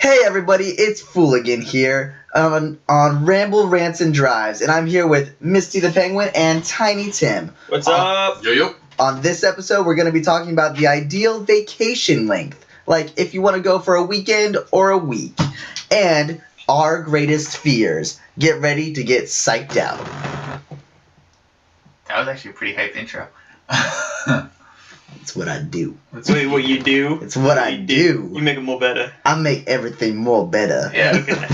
Hey everybody, it's Fooligan here on Ramble, Rants, and Drives, and I'm here with Misty the Penguin and Tiny Tim. What's up? Yo. On this episode, we're going to be talking about the ideal vacation length, like if you want to go for a weekend or a week, and our greatest fears. Get ready to get psyched out. That was actually a pretty hyped intro. It's what I do. Wait, what you do? It's what I do. You make it more better. I make everything more better. Yeah. Okay.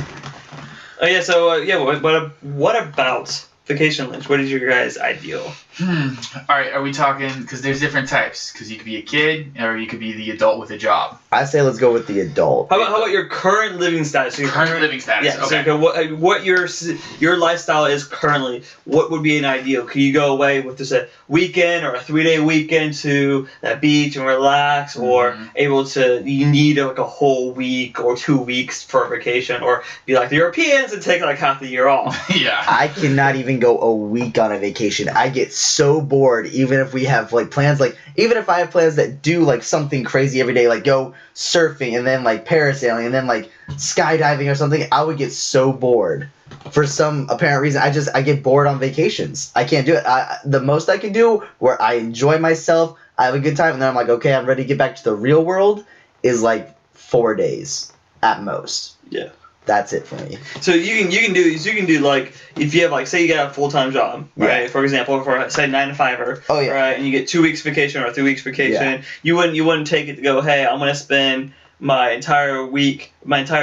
What about vacation lengths? What is your guys' ideal? Alright, are we talking, because there's different types, because you could be a kid, or you could be the adult with a job. I say let's go with the adult. How about your current living status? So your Current living status, Yeah, okay. so what your lifestyle is currently, what would be an ideal? Could you go away with just a weekend or a 3-day weekend to that beach and relax, or you need like a whole week or 2 weeks for a vacation, or be like the Europeans and take like half the year off? Yeah. I cannot even go a week on a vacation. I get so bored, even if we have like plans, like even if I have plans that do like something crazy every day, like go surfing and then like parasailing and then like skydiving or something, I would get so bored. For some apparent reason, I get bored on vacations. I can't do it. The most I can do where I enjoy myself, I have a good time, and then I'm like, okay, I'm ready to get back to the real world, is like 4 days at most. Yeah. That's it for me. So you can do like, if you have like, say you got a full-time job, right? Yeah. For example, for say 9 to 5, Oh, yeah. right? And you get 2 weeks vacation or 3 weeks vacation. You wouldn't take it to go, hey, I'm gonna spend my entire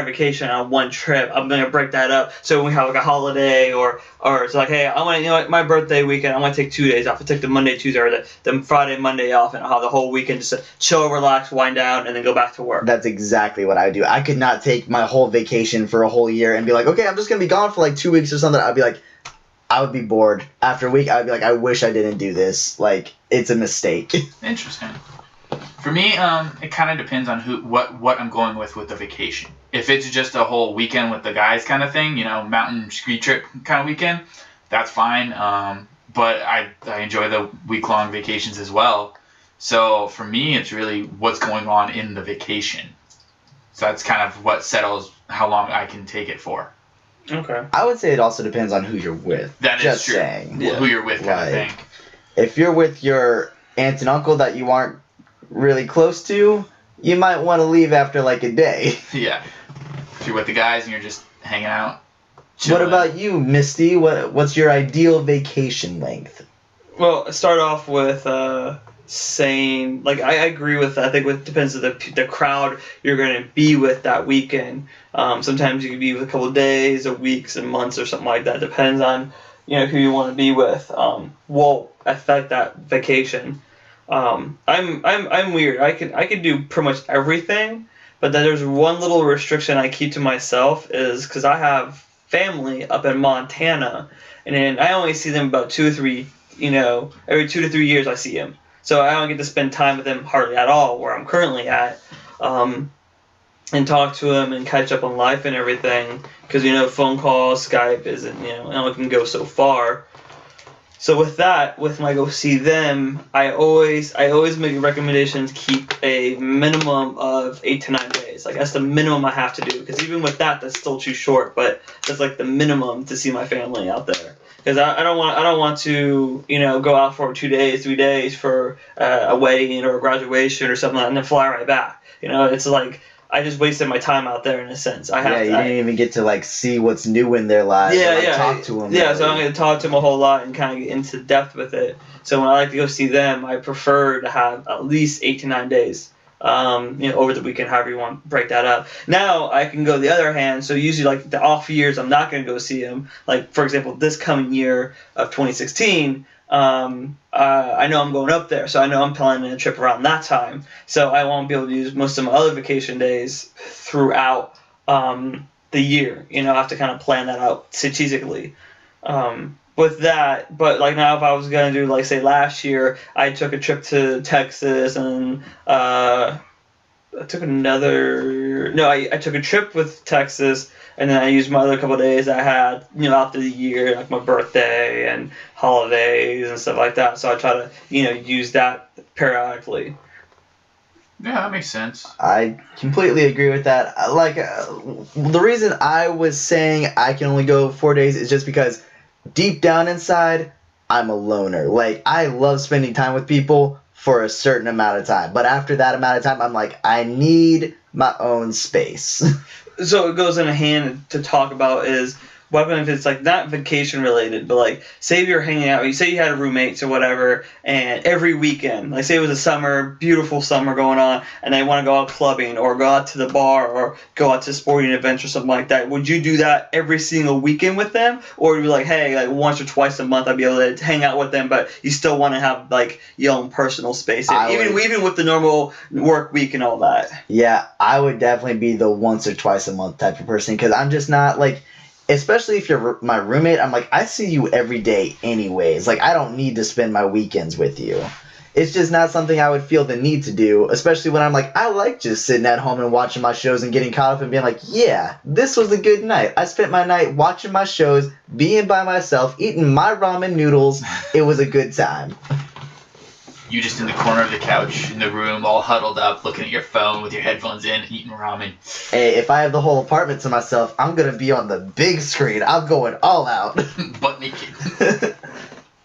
vacation on one trip. I'm gonna break that up so when we have like a holiday, or it's like, hey, I want to, my birthday weekend, I want to take 2 days off. I take the Monday, Tuesday, or the Friday, Monday off, and I'll have the whole weekend just to chill, relax, wind down, and then go back to work. That's exactly what I do. I could not take my whole vacation for a whole year and be like, okay, I'm just gonna be gone for like 2 weeks or something. I'd be like, I would be bored after a week. I'd be like, I wish I didn't do this. Like, it's a mistake. Interesting. For me, it kind of depends on what I'm going with the vacation. If it's just a whole weekend with the guys kind of thing, mountain ski trip kind of weekend, that's fine. But I enjoy the week-long vacations as well. So for me, it's really what's going on in the vacation. So that's kind of what settles how long I can take it for. Okay. I would say it also depends on who you're with. That Just is true. saying. Who you're with kind of thing. If you're with your aunt and uncle that you aren't really close to, you might want to leave after like a day. Yeah. If you're with the guys and you're just hanging out, chilling. What about you, Misty? What's your ideal vacation length? Well, start off with saying, like, I agree with that. I think it depends on the crowd you're going to be with that weekend. Sometimes you can be with a couple of days or weeks and months or something like that. Depends on who you want to be with. Will affect that vacation. I'm weird. I could do pretty much everything, but then there's one little restriction I keep to myself, is because I have family up in Montana, and then I only see them about 2 or 3, every 2 to 3 years I see them. So I don't get to spend time with them hardly at all where I'm currently at, and talk to them and catch up on life and everything, because phone calls, Skype isn't, it can go so far. So with that, when I go see them, I always make recommendations, keep a minimum of 8 to 9 days. Like, that's the minimum I have to do, because even with that, that's still too short. But that's like the minimum to see my family out there. Because I don't want to go out for 2 days, 3 days for a wedding or a graduation or something like that, and then fly right back. It's like, I just wasted my time out there in a sense. You didn't even get to like see what's new in their lives. Talk to them. Yeah, so I'm going to talk to them a whole lot and kind of get into depth with it. So when I like to go see them, I prefer to have at least 8 to 9 days. Over the weekend, however you want to break that up. Now I can go the other hand. So usually, like the off years, I'm not going to go see them. Like, for example, this coming year of 2016. I know I'm going up there, so I know I'm planning a trip around that time. So I won't be able to use most of my other vacation days throughout the year. I have to kind of plan that out strategically. With that, but like now if I was going to do, like, say last year, I took a trip to Texas, and I took a trip with Texas, and then I used my other couple of days I had, out through the year, like my birthday and holidays and stuff like that. So I try to, use that periodically. Yeah, that makes sense. I completely agree with that. The reason I was saying I can only go 4 days is just because deep down inside, I'm a loner. Like, I love spending time with people for a certain amount of time. But after that amount of time, I'm like, I need my own space. So it goes in a hand to talk about is what if it's like not vacation related, but like say you're hanging out, you say you had a roommate or whatever, and every weekend, like say it was a summer, beautiful summer going on, and they want to go out clubbing or go out to the bar or go out to sporting events or something like that. Would you do that every single weekend with them, or would you be like, hey, like once or twice a month I'd be able to hang out with them, but you still want to have like your own personal space, even with the normal work week and all that? Yeah, I would definitely be the once or twice a month type of person because I'm just not like. Especially if you're my roommate, I'm like, I see you every day anyways. Like, I don't need to spend my weekends with you. It's just not something I would feel the need to do, especially when I'm like, I like just sitting at home and watching my shows and getting caught up and being like, yeah, this was a good night. I spent my night watching my shows, being by myself, eating my ramen noodles. It was a good time. You just in the corner of the couch in the room, all huddled up, looking at your phone with your headphones in, eating ramen. Hey, if I have the whole apartment to myself, I'm going to be on the big screen. I'm going all out. Butt naked.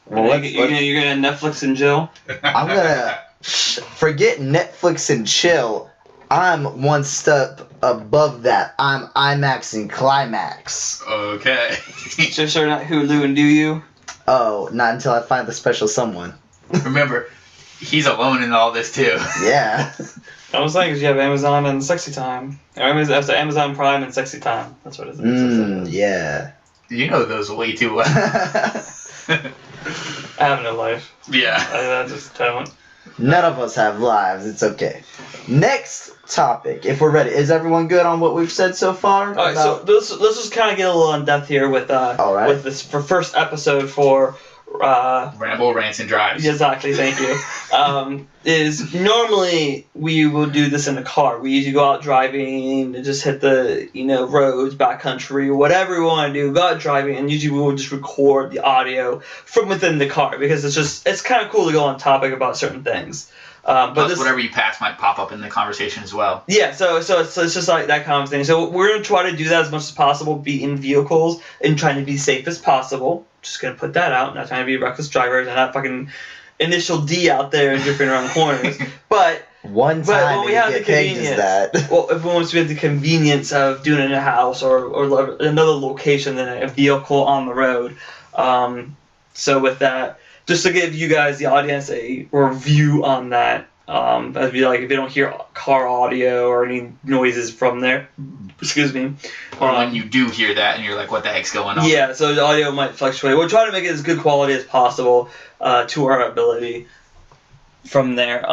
Well, you're going to Netflix and chill? I'm going to forget Netflix and chill. I'm one step above that. I'm IMAX and Climax. Okay. So sure not Hulu and do you? Oh, not until I find the special someone. Remember, he's alone in all this too. Yeah. I was saying because you have Amazon and Sexy Time. Or Amazon Prime and Sexy Time. That's what it is. Yeah. You know those way too well. I have no life. Yeah. I just don't. None of us have lives. It's okay. Next topic, if we're ready. Is everyone good on what we've said so far? All right, so let's just kind of get a little in depth here with with this for first episode for Ramble, Rants, and Drives. Exactly, thank you. Is normally we will do this in the car. We usually go out driving and just hit the roads, backcountry, whatever we want to do. Go out driving, and usually we will just record the audio from within the car because it's kind of cool to go on topic about certain things. But plus, whatever you pass might pop up in the conversation as well. Yeah, so it's just like that kind of thing. So we're gonna try to do that as much as possible, be in vehicles and trying to be safe as possible. Just gonna put that out. Not trying to be reckless drivers and not fucking initial D out there and drifting around corners. But when we have the convenience, well, if once we have the convenience of doing it in a house or another location than a vehicle on the road. So with that. Just to give you guys, the audience, a review on that. That'd be like if you don't hear car audio or any noises from there. Excuse me. Or when you do hear that and you're like, what the heck's going on? Yeah, so the audio might fluctuate. We'll try to make it as good quality as possible to our ability from there.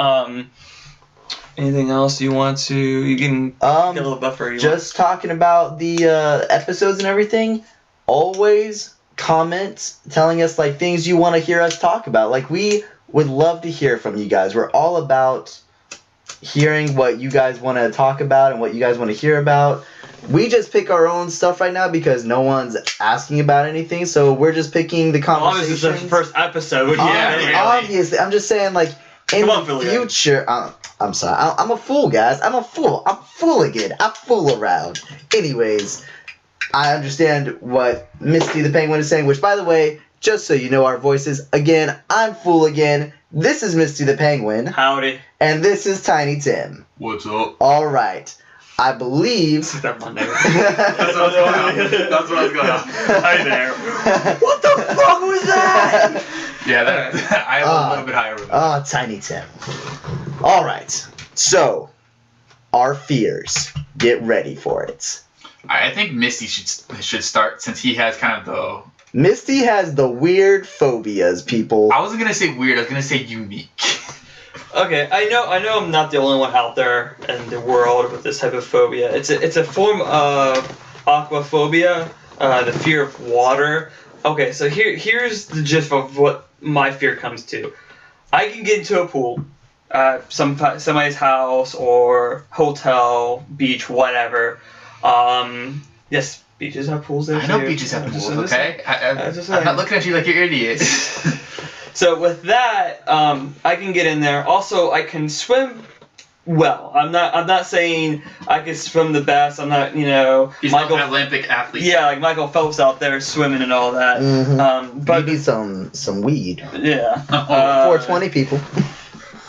Anything else you want to... You can get a little buffer. Just talking about the episodes and everything. Always... comments telling us like things you want to hear us talk about. Like, we would love to hear from you guys. We're all about hearing what you guys want to talk about and what you guys want to hear about. We just pick our own stuff right now because no one's asking about anything, so we're just picking the conversation. Obviously, it's the first episode. Obviously, I'm just saying, like, in the future... I'm sorry. I'm a fool, guys. I'm a fool. I'm Fooligan. I fool around. Anyways... I understand what Misty the Penguin is saying, which, by the way, just so you know our voices, again, I'm Fooligan, this is Misty the Penguin. Howdy. And this is Tiny Tim. What's up? All right. I believe... That's Monday. That's what I was going on. Hi there. What the fuck was that? Yeah, I have a little bit higher. Oh, Tiny Tim. All right. So, our fears. Get ready for it. I think Misty should start since he has kind of the... Misty has the weird phobias, people. I wasn't going to say weird, I was going to say unique. Okay, I know I'm not the only one out there in the world with this type of phobia. It's a form of aquaphobia, the fear of water. Okay, so here's the gist of what my fear comes to. I can get into a pool, somebody's house or hotel, beach, whatever. Yes, beaches have pools there. I know beaches have pools, okay? I'm not looking at you like you're idiots. So with that, I can get in there. Also, I can swim well. I'm not saying I can swim the best. I'm not, He's Michael, not an Olympic athlete. Yeah, like Michael Phelps out there swimming and all that. But you need some weed. Yeah. 420 people.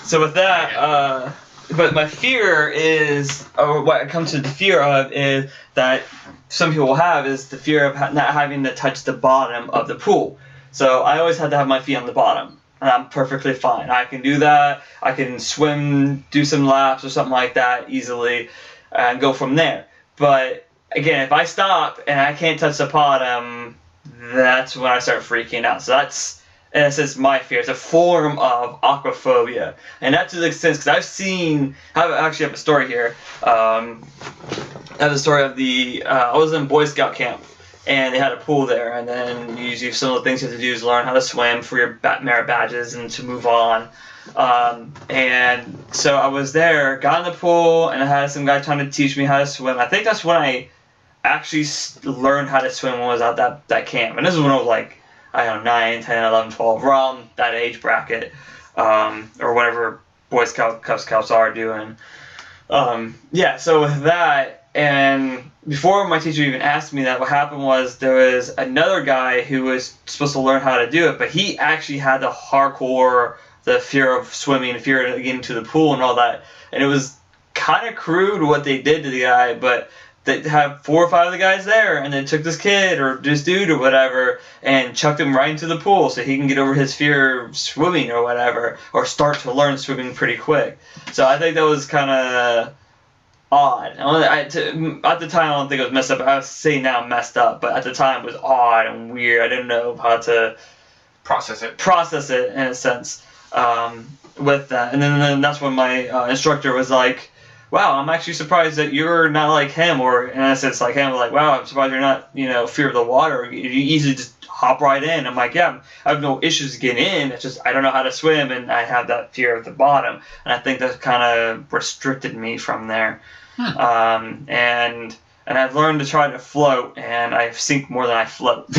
So with that, but my fear is, or what I come to the fear of is that some people have is the fear of not having to touch the bottom of the pool. So I always had to have my feet on the bottom. And I'm perfectly fine. I can do that. I can swim, do some laps or something like that easily, and go from there. But again, if I stop and I can't touch the bottom, that's when I start freaking out. So that's, in a sense, my fear. It's a form of aquaphobia, and that to the extent because I actually have a story here. I have a story of I was in Boy Scout camp. And they had a pool there, and then usually some of the things you have to do is learn how to swim for your merit badges and to move on. And so I was there, got in the pool, and I had some guy trying to teach me how to swim. I think that's when I actually learned how to swim when I was at that camp. And this is when I was like, I don't know, 9, 10, 11, 12, around that age bracket, or whatever Boy Scouts are doing. So with that, and before my teacher even asked me that, what happened was there was another guy who was supposed to learn how to do it, but he actually had the fear of swimming, the fear of getting to the pool and all that. And it was kind of crude what they did to the guy, but they had 4 or 5 of the guys there, and they took this kid or this dude or whatever and chucked him right into the pool so he can get over his fear of swimming or whatever, or start to learn swimming pretty quick. So I think that was kind of odd. At the time, I don't think it was messed up. I was saying now messed up, but at the time it was odd and weird. I didn't know how to process it in a sense with that. And then that's when my instructor was like, wow, I'm actually surprised that you're not like him, or in a sense like him. Like, wow, I'm surprised you're not, fear of the water. You easily just hop right in. I'm like, yeah, I have no issues getting in. It's just I don't know how to swim, and I have that fear of the bottom. And I think that kind of restricted me from there. And I've learned to try to float, and I sink more than I float.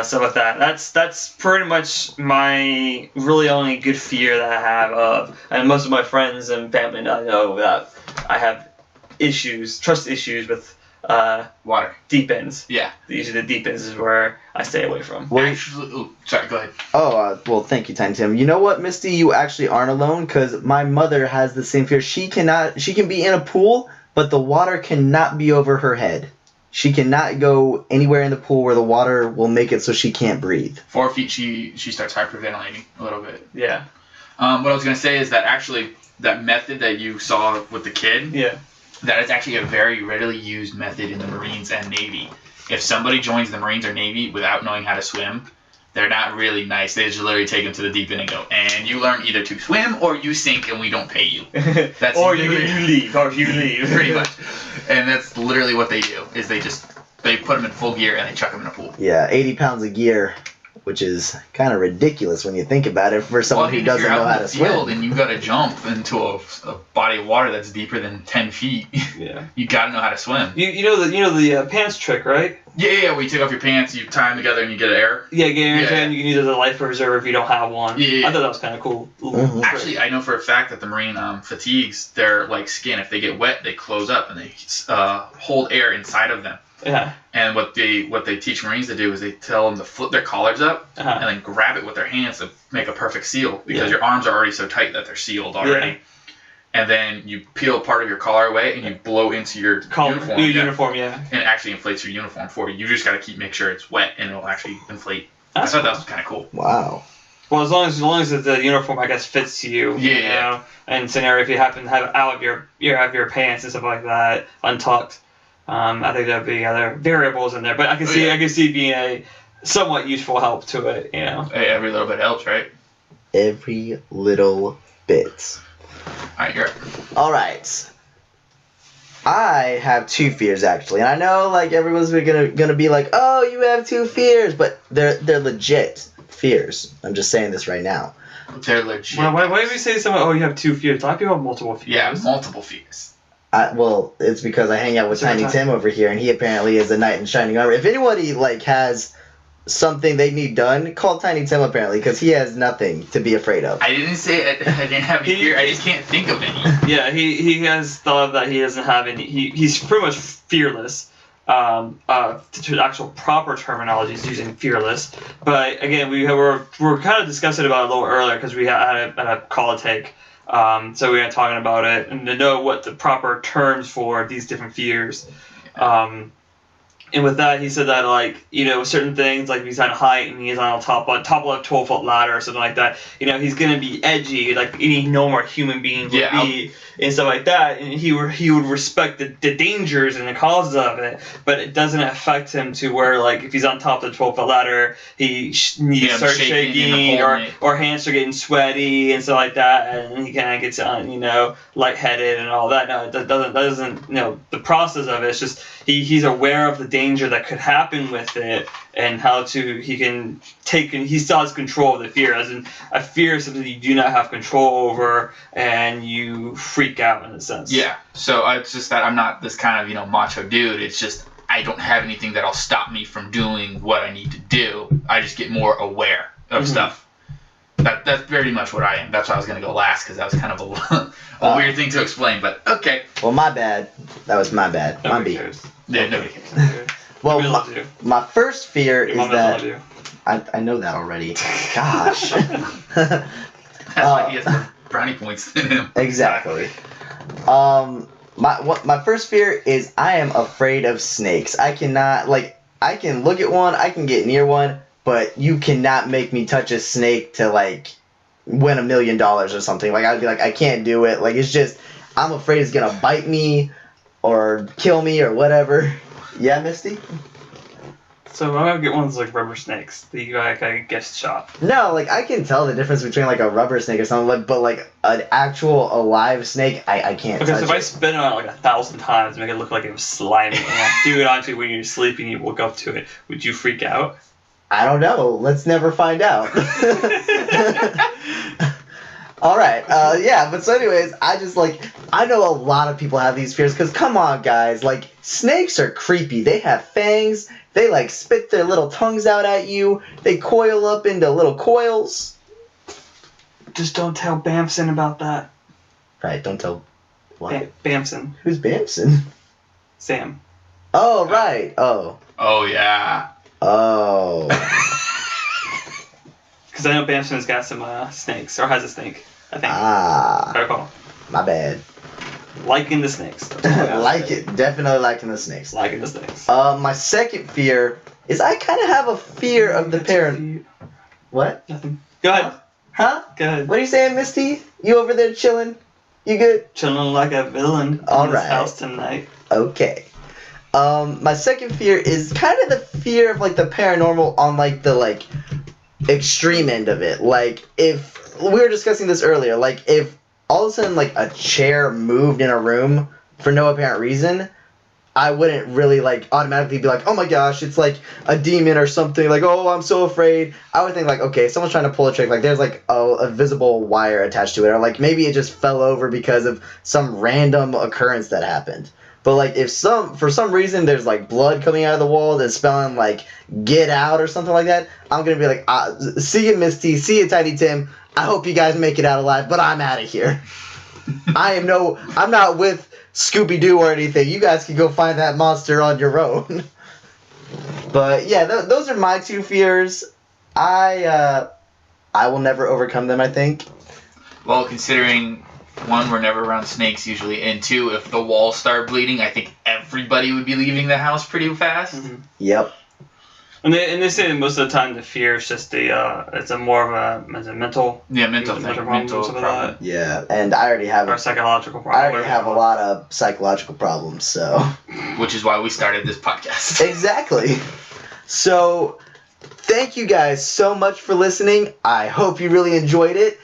So with that, that's pretty much my really only good fear that I have of, and most of my friends and family know that I have trust issues with water, deep ends. Yeah. Usually the deep ends is where I stay away from. Well, actually, sorry, go ahead. Well, thank you, Tiny Tim. You know what, Misty? You actually aren't alone, because my mother has the same fear. She can be in a pool, but the water cannot be over her head. She cannot go anywhere in the pool where the water will make it so she can't breathe. 4 feet, she starts hyperventilating a little bit. Yeah. What I was going to say is that actually that method that you saw with the kid, that is actually a very readily used method in the Marines and Navy. If somebody joins the Marines or Navy without knowing how to swim, they're not really nice. They just literally take them to the deep end and go, and you learn either to swim or you sink and we don't pay you. That's or you leave. Pretty much. And that's literally what they do, is they put them in full gear and they chuck them in a pool. Yeah, 80 pounds of gear, which is kind of ridiculous when you think about it for someone who doesn't know how to swim. And you got to jump into a body of water that's deeper than 10 feet. Yeah. You got to know how to swim. You know the pants trick, right? Yeah. Where you take off your pants, you tie them together, and you get air. Yeah, get air, and you can use it as a life preserver if you don't have one. Yeah. I thought that was kind of cool. Mm-hmm. Actually, I know for a fact that the Marine fatigues, their like skin, if they get wet, they close up and they hold air inside of them. Yeah. And what they teach Marines to do is they tell them to flip their collars up and then grab it with their hands to make a perfect seal, because your arms are already so tight that they're sealed already. Yeah. And then you peel part of your collar away and you blow into your uniform. And it actually inflates your uniform for you. You just got to make sure it's wet and it'll actually inflate. I thought that was kind of cool. Wow. Well, as long as the uniform, I guess, fits you. Yeah. You know? And scenario, if you happen to have out your pants and stuff like that untucked, I think there'd be other variables in there. But I can see being a somewhat useful help to it. You know. Hey, every little bit helps, right? Every little bit. Alright, you're up. Alright. I have 2 fears, actually. And I know, like, everyone's gonna be like, oh, you have 2 fears. But they're legit fears. I'm just saying this right now. They're legit. Why do we say something, oh, you have 2 fears? A lot of people have multiple fears. Yeah, multiple fears. Well, it's because I hang out with Tiny Tim over here, and he apparently is a knight in shining armor. If anybody, like, has something they need done, call Tiny Tim apparently, because he has nothing to be afraid of. I didn't say I didn't have any fear. I just can't think of any. Yeah, he has thought that he doesn't have any. He's pretty much fearless. The actual proper terminology is using fearless. But again, we're kind of discussing about it a little earlier because we had a call to take. So we were talking about it and to know what the proper terms for these different fears. And with that, he said that, like, you know, certain things, like if he's on height and he's on top of a 12-foot ladder or something like that, you know, he's going to be edgy, like any normal human being would be, and stuff like that. And he would respect the dangers and the causes of it, but it doesn't affect him to where, like, if he's on top of the 12-foot ladder, he starts shaking or hands are getting sweaty and stuff like that, and he kind of gets, you know, lightheaded and all that. No, that doesn't, you know, the process of it, it's just he's aware of the danger that could happen with it and how he still has control of the fear, as in a fear is something you do not have control over and you freak out in a sense. Yeah, so it's just that I'm not this kind of, you know, macho dude. It's just I don't have anything that'll stop me from doing what I need to do. I just get more aware of stuff. That's very much what I am. That's why I was going to go last, because that was kind of a weird thing to explain, but okay. Well, my bad. That was my bad. Nobody cares. Yeah, nobody cares. Well, my first fear is that... I know that already. Gosh. That's why he has more brownie points than him. Exactly. My first fear is I am afraid of snakes. I cannot, like, I can look at one, I can get near one, but you cannot make me touch a snake to, like, win $1 million or something. Like, I'd be like, I can't do it. Like, it's just, I'm afraid it's gonna bite me or kill me or whatever. Yeah, Misty? So I'm gonna get ones like rubber snakes that you like a gift shop. No, like I can tell the difference between like a rubber snake or something, like, but like an actual alive snake, I can't. Okay, touch so if it. I spin it on like 1,000 times and make it look like it was slimy, and I do it onto when you're sleeping, you woke up to it, would you freak out? I don't know. Let's never find out. All right. Yeah. But so, anyways, I know a lot of people have these fears because, come on, guys, like snakes are creepy. They have fangs. They like spit their little tongues out at you. They coil up into little coils. Just don't tell Bamson about that. Right. Don't tell. What? Bamson. Who's Bamson? Sam. Oh right. Oh. Oh yeah. Oh. Because I know Bamson's got some snakes, or has a snake, I think. Ah. Fair call. My bad. Liking the snakes. Like it. Definitely liking the snakes. Liking the snakes. My second fear is I kind of have a fear of the parent. What? Nothing. Go ahead. Huh? Go ahead. What are you saying, Misty? You over there chilling? You good? Chilling like a villain in this house tonight. Okay. My second fear is kind of the fear of like the paranormal on like the like extreme end of it. Like if we were discussing this earlier, like if all of a sudden like a chair moved in a room for no apparent reason, I wouldn't really like automatically be like, oh my gosh, it's like a demon or something. Like, oh, I'm so afraid. I would think like, okay, someone's trying to pull a trick. Like there's like a visible wire attached to it, or like maybe it just fell over because of some random occurrence that happened. But like if for some reason there's like blood coming out of the wall that's spelling like get out or something like that, I'm gonna be like, see you, Misty, see you, Tiny Tim. I hope you guys make it out alive, but I'm out of here. I'm not with Scooby-Doo or anything. You guys can go find that monster on your own. But yeah, those are my two fears. I will never overcome them, I think. Well, considering one, we're never around snakes usually, and two, if the walls start bleeding, I think everybody would be leaving the house pretty fast. Mm-hmm. Yep. And they say that most of the time the fear is just it's a more of a mental. Yeah, mental thing. Mental problem. Yeah, and I already have a psychological problem. I already have a lot of psychological problems, so. Which is why we started this podcast. Exactly. So, thank you guys so much for listening. I hope you really enjoyed it.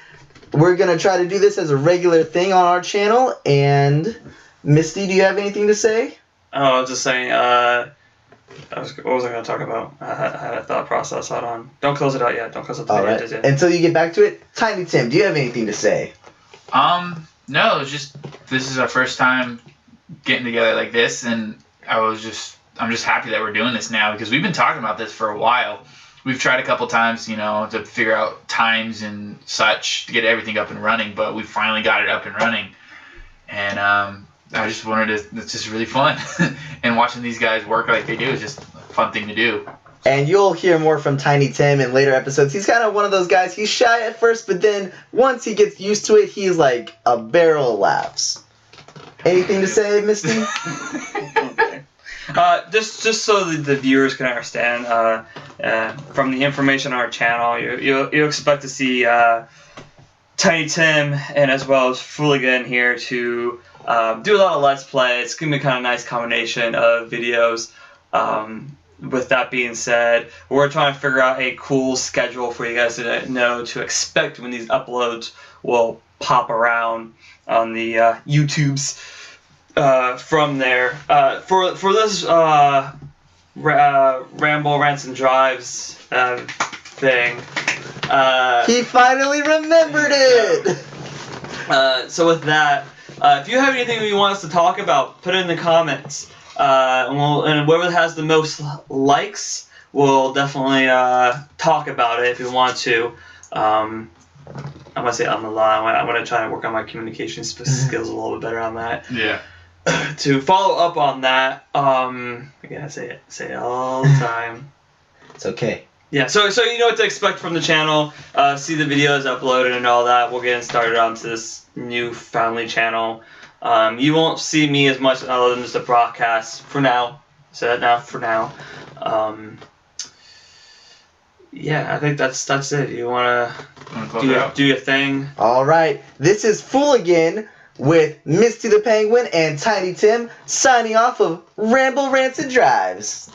We're gonna try to do this as a regular thing on our channel. And Misty, do you have anything to say? Oh, I was just saying. What was I going to talk about? I had a thought process. Hold on. Don't close it out yet. Don't close it out yet. Until you get back to it, Tiny Tim, do you have anything to say? No. It's just this is our first time getting together like this, and I'm just happy that we're doing this now because we've been talking about this for a while. we've tried a couple times, to figure out times and such to get everything up and running, but we finally got it up and running. And I just it's just really fun. And watching these guys work like they do is just a fun thing to do. And you'll hear more from Tiny Tim in later episodes. He's kind of one of those guys, he's shy at first, but then once he gets used to it, he's like a barrel of laughs. Anything to say, Misty? Okay. Just so the viewers can understand, from the information on our channel, you expect to see Tiny Tim and as well as Fooligan here to do a lot of Let's Play. It's going to be kind of a nice combination of videos. With that being said, we're trying to figure out a cool schedule for you guys to know to expect when these uploads will pop around on the YouTubes from there. For this Ramble, Rants, and Drives thing. He finally remembered it! So with that, if you have anything you want us to talk about, put it in the comments. And whoever has the most likes, we'll definitely talk about it if we want to. I'm going to say on the line. I'm going to try to work on my communication skills a little bit better on that. Yeah. To follow up on that, I gotta say it all the time. It's okay. Yeah, so you know what to expect from the channel. See the videos uploaded and all that. We're getting started onto this new family channel. You won't see me as much other than just a broadcast for now. So that now for now. Yeah, I think that's it. You wanna do your thing? All right. This is Fooligan with Misty the Penguin and Tiny Tim signing off of Ramble, Rants, and Drives.